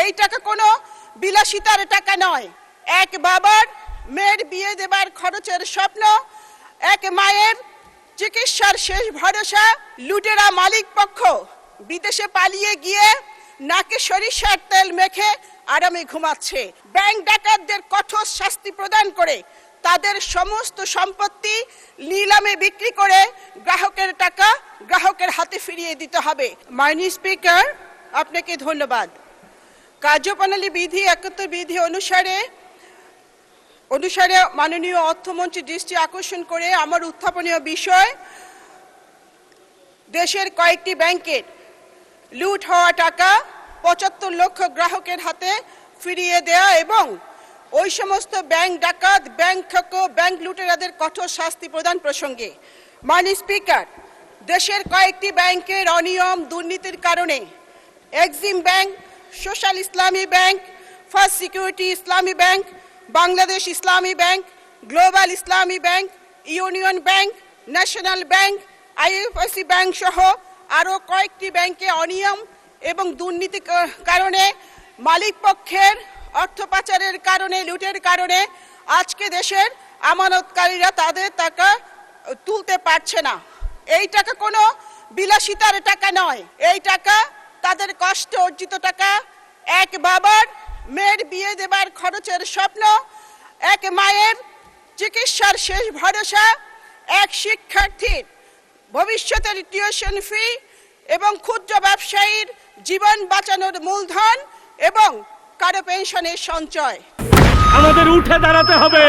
এই টাকা কোনো বিলাসিতার টাকা নয়। এক বাবার মেয়ের বিয়ে দেবার খরচের স্বপ্ন, এক মায়ের চিকিৎসার শেষ ভরসা লুটেরা মালিক পক্ষ বিদেশে পালিয়ে গিয়ে নাকে সরিষার তেল মেখে আরামে ঘুমাচ্ছে। ব্যাংক ডাকাতদের কঠোর শাস্তি প্রদান করে তাদের সমস্ত সম্পত্তি নিলামে বিক্রি করে গ্রাহকের টাকা গ্রাহকের হাতে ফিরিয়ে দিতে হবে। মাননীয় স্পিকার, আপনাকে ধন্যবাদ। কার্যপ্রণালী বিধি ৭১ বিধি অনুসারে মাননীয় অর্থমন্ত্রীর দৃষ্টি আকর্ষণ করে আমার উত্থাপনীয় বিষয় দেশের কয়েকটি ব্যাংকের লুট হওয়া টাকা ৭৫ লক্ষ গ্রাহকের হাতে ফিরিয়ে দেয়া এবং ওই সমস্ত ব্যাংক ডাকাত, ব্যাংক ঠকো, ব্যাংক লুটেরাদের কঠোর শাস্তি প্রদান প্রসঙ্গে মাননীয় স্পিকার, দেশের কয়েকটি ব্যাংকের অনিয়ম দুর্নীতির কারণে এক্সিম ব্যাংক, সোশ্যাল ইসলামী ব্যাংক, ফার্স্ট সিকিউরিটি ইসলামী ব্যাংক, বাংলাদেশ ইসলামী ব্যাংক, গ্লোবাল ইসলামী bank, union bank, national bank, IFIC bank সহ আরও কয়েকটি ব্যাংকে অনিয়ম এবং দুর্নীতির কারণে মালিক পক্ষের অর্থ পাচারের কারণে, লুটের কারণে আজকে দেশের আমানতকারীরা তাদের টাকা তুলতে পারছে না। এই টাকা কোনো বিলাসিতার টাকা নয়। এই টাকা তাদের কষ্ট অর্জিত টাকা। এক বাবার মেয়ের বিয়ে দেবার খরচের স্বপ্ন, এক মায়ের চিকিৎসার শেষ ভরসা, এক শিক্ষার্থীর ভবিষ্যতের টিউশন ফি এবং ক্ষুদ্র ব্যবসায়ীর জীবন বাঁচানোর মূলধন এবং কারো পেনশনের সঞ্চয়। আমাদের উঠে দাঁড়াতে হবে।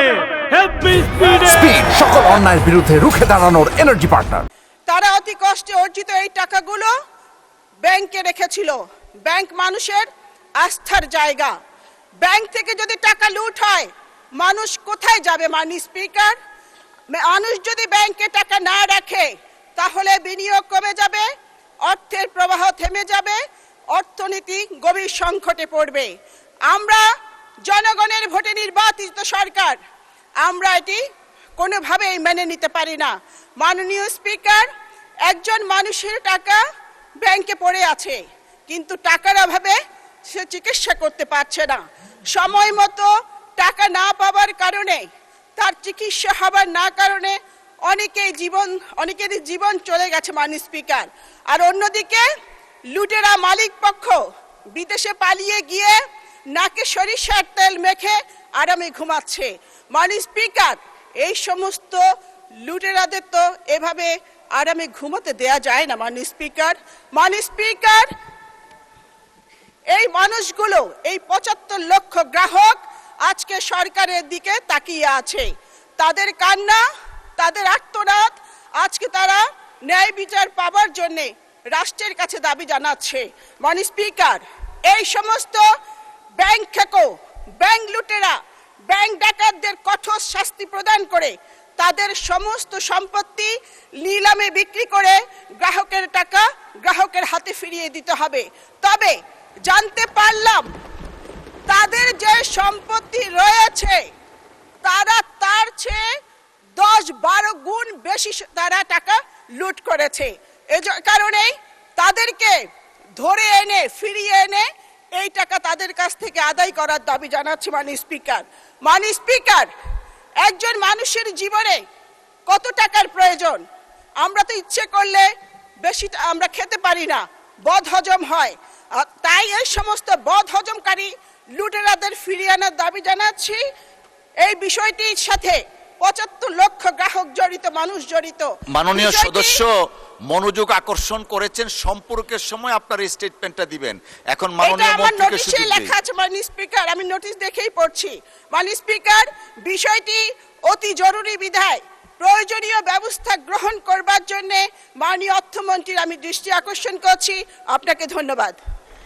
স্পিড, সকল অন্যায়ের বিরুদ্ধে রুখে দাঁড়ানোর এনার্জি পার্টনার। তারা অতি কষ্টে অর্জিত এই টাকাগুলো ব্যাংকে রেখেছিল। ব্যাংক মানুষের আস্থার জায়গা। ব্যাংক থেকে যদি টাকা লুট হয়, মানুষ কোথায় যাবে? মাননীয় স্পিকার, মানুষ যদি ব্যাংকে টাকা না রাখে তাহলে বিনিয়োগ কমে যাবে, অর্থের প্রবাহ থেমে যাবে, অর্থনীতি গভীর সংকটে পড়বে। আমরা জনগণের ভোটে নির্বাচিত সরকার, আমরা এটি কোনোভাবেই মেনে নিতে পারি না। মাননীয় স্পিকার, একজন মানুষের টাকা ব্যাংকে পড়ে আছে, কিন্তু টাকার অভাবে সে চিকিৎসা করতে পারছে না। সময় মতো টাকা না পাওয়ার কারণে, তার চিকিৎসা হবার না কারণে অনেকেরই জীবন চলে গেছে মাননীয় স্পিকার। আর অন্যদিকে লুটেরা মালিক পক্ষ বিদেশে পালিয়ে গিয়ে নাকে সরিষার তেল মেখে আরামে ঘুমাচ্ছে। মাননীয় স্পিকার, এই সমস্ত লুটেরাদের তো এভাবে আরামে ঘুমাতে দেয়া যায় না। মাননীয় স্পিকার, এই মানুষগুলো, এই ৭৫ লক্ষ গ্রাহক আজকে সরকারের দিকে তাকিয়ে আছে। তাদের কান্না, তাদের আর্তনাদ, আজকে তারা ন্যায় বিচার পাবার জন্য রাষ্ট্রের কাছে দাবি জানাচ্ছে। মাননীয় স্পিকার, এই সমস্ত ব্যাংক ঠেকো, ব্যাংক লুটেরা, ব্যাংক ডাকাতদের কঠোর শাস্তি প্রদান করে তাদের সমস্ত সম্পত্তি নিলামে বিক্রি করে গ্রাহকের টাকা গ্রাহকের হাতে ফিরিয়ে দিতে হবে। তবে জানতে পারলাম তাদের যে সম্পত্তি রয়েছে তারা তার চেয়ে ১০-১২ গুণ বেশি তারা টাকা লুট করেছে। এই কারণেই তাদেরকে ধরে এনে ফিরিয়ে এনে এই টাকা তাদের কাছ থেকে আদায় করার দাবি জানাচ্ছি। মাননীয় স্পিকার, একজন মানুষের জীবনে কত টাকার প্রয়োজন? আমরা তো ইচ্ছে করলে বেশি আমরা খেতে পারি না, বদহজম হয়। তাই এই সমস্ত বদহজমকারী লুটেরাদের ফিরিয়ে আনার দাবি জানাচ্ছি। এই বিষয়টির সাথে ৭৫ লক্ষ গ্রাহক জড়িত, মানুষ জড়িত। মাননীয় সদস্য মনোযোগ আকর্ষণ করেছেন, সম্পর্কের সময় আপনার স্টেটমেন্টটা দিবেন। এখন মাননীয় মন্ত্রীকে সুযোগ দিন। লেখা আছে মাননীয় স্পিকার, আমি নোটিশ দেখেই পড়ছি। মাননীয় স্পিকার, বিষয়টি অতি জরুরি বিধায় প্রয়োজনীয় ব্যবস্থা গ্রহণ করবার জন্য মাননীয় অর্থমন্ত্রীর আমি দৃষ্টি আকর্ষণ করছি। আপনাকে ধন্যবাদ।